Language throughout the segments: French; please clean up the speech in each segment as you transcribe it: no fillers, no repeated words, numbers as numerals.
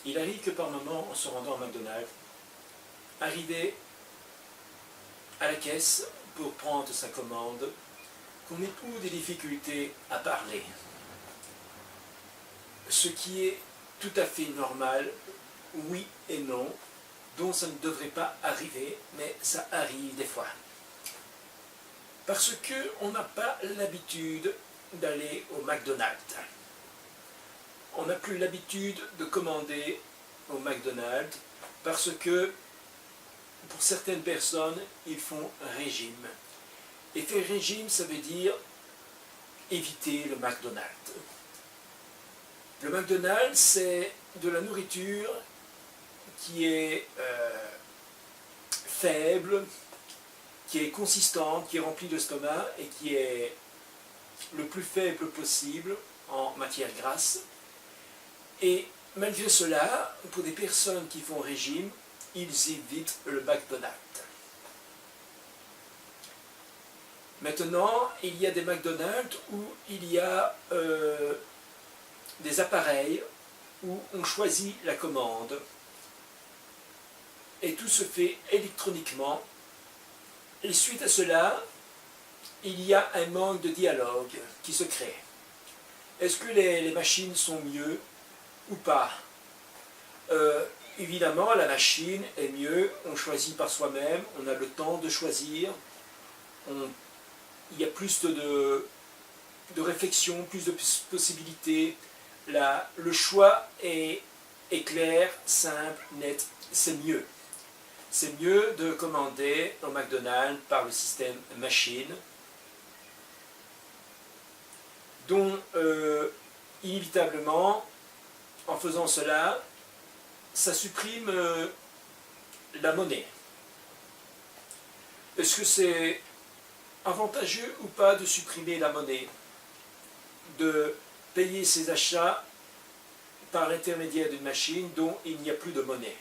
Il arrive que par moment, en se rendant à McDonald's, arrivé à la caisse pour prendre sa commande, qu'on éprouve des difficultés à parler. Ce qui est tout à fait normal, oui et non, dont ça ne devrait pas arriver, mais ça arrive des fois. Parce qu'on n'a pas l'habitude d'aller au McDonald's. On n'a plus l'habitude de commander au McDonald's parce que pour certaines personnes, ils font régime. Et faire régime, ça veut dire éviter le McDonald's. Le McDonald's, c'est de la nourriture qui est faible, qui est consistante, qui remplit l'estomac et qui est le plus faible possible en matière grasse. Et malgré cela, pour des personnes qui font régime, ils évitent le McDonald's. Maintenant, il y a des McDonald's où il y a des appareils où on choisit la commande et tout se fait électroniquement. Et suite à cela, il y a un manque de dialogue qui se crée. Est-ce que les machines sont mieux ou pas? Évidemment, la machine est mieux, on choisit par soi-même, on a le temps de choisir, il y a plus de réflexion, plus de possibilités. Le choix est clair, simple, net, c'est mieux. C'est mieux de commander au McDonald's par le système machine, dont inévitablement, en faisant cela, ça supprime la monnaie. Est-ce que c'est avantageux ou pas de supprimer la monnaie, de payer ses achats par l'intermédiaire d'une machine dont il n'y a plus de monnaie?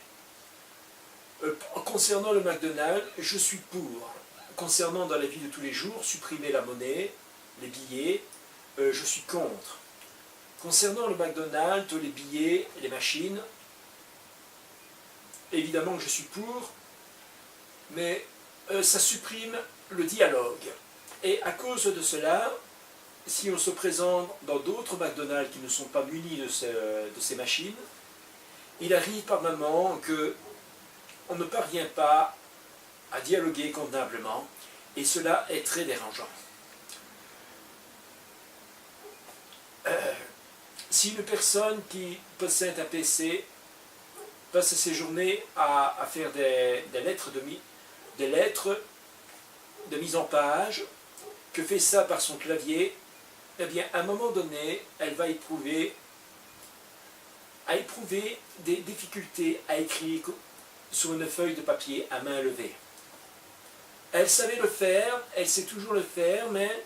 Concernant le McDonald's, je suis pour. Concernant dans la vie de tous les jours, supprimer la monnaie, les billets, je suis contre. Concernant le McDonald's, les billets, les machines, évidemment que je suis pour, mais ça supprime le dialogue. Et à cause de cela, si on se présente dans d'autres McDonald's qui ne sont pas munis de ces machines, il arrive par moments qu'on ne parvient pas à dialoguer convenablement, et cela est très dérangeant. Si une personne qui possède un PC passe ses journées à faire des lettres de mise en page, que fait ça par son clavier, eh bien, à un moment donné, elle va éprouver des difficultés à écrire sur une feuille de papier à main levée. Elle savait le faire, elle sait toujours le faire, mais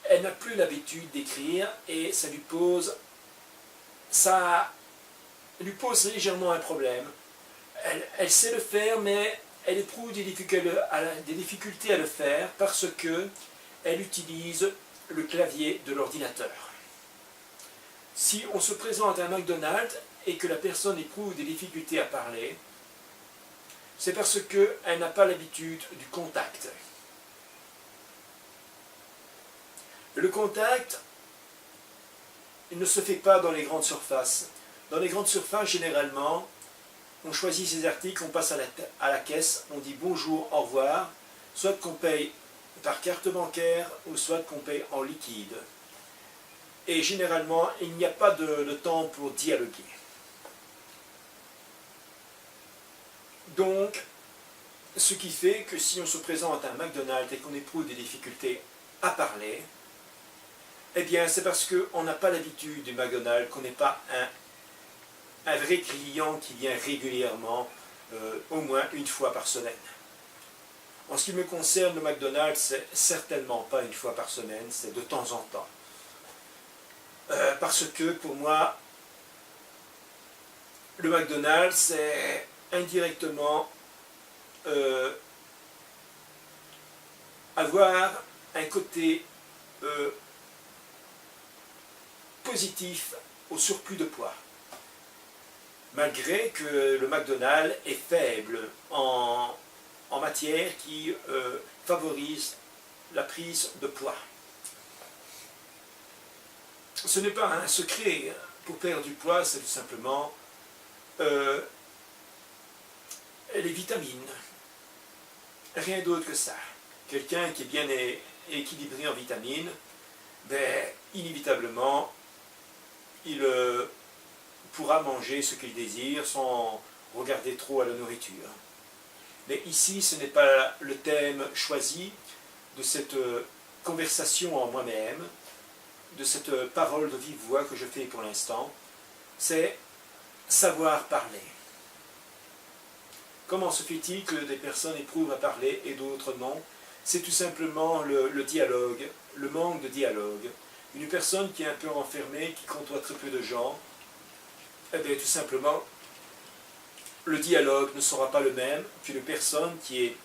elle n'a plus l'habitude d'écrire et ça lui pose légèrement un problème. Elle sait le faire, mais elle éprouve des difficultés à le faire parce qu'elle utilise le clavier de l'ordinateur. Si on se présente à un McDonald's et que la personne éprouve des difficultés à parler, c'est parce qu'elle n'a pas l'habitude du contact. Le contact, il ne se fait pas dans les grandes surfaces. Dans les grandes surfaces, généralement, on choisit ses articles, on passe à la caisse, on dit bonjour, au revoir, soit qu'on paye par carte bancaire ou soit qu'on paye en liquide. Et généralement, il n'y a pas de temps pour dialoguer. Donc, ce qui fait que si on se présente à un McDonald's et qu'on éprouve des difficultés à parler, eh bien, c'est parce qu'on n'a pas l'habitude du McDonald's, qu'on n'est pas un vrai client qui vient régulièrement, au moins une fois par semaine. En ce qui me concerne, le McDonald's, c'est certainement pas une fois par semaine, c'est de temps en temps. Parce que pour moi, le McDonald's, c'est indirectement avoir un côté positif au surplus de poids. malgré que le McDonald's est faible en matière qui favorise la prise de poids. Ce n'est pas un secret. Pour perdre du poids, c'est tout simplement les vitamines. Rien d'autre que ça. Quelqu'un qui est bien équilibré en vitamines, ben, inévitablement, il pourra manger ce qu'il désire sans regarder trop à la nourriture. Mais ici, ce n'est pas le thème choisi de cette conversation en moi-même, de cette parole de vive voix que je fais pour l'instant, c'est savoir parler. Comment se fait-il que des personnes éprouvent à parler et d'autres non? C'est tout simplement le dialogue, le manque de dialogue. Une personne qui est un peu enfermée, qui côtoie très peu de gens, eh bien tout simplement, le dialogue ne sera pas le même qu'une personne qui est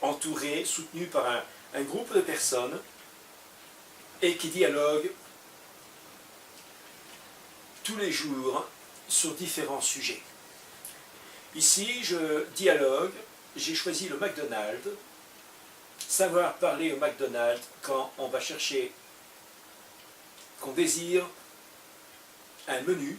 entourée, soutenue par un groupe de personnes et qui dialogue tous les jours sur différents sujets. Ici, je dialogue, j'ai choisi le McDonald's. Savoir parler au McDonald's quand on va chercher, qu'on désire un menu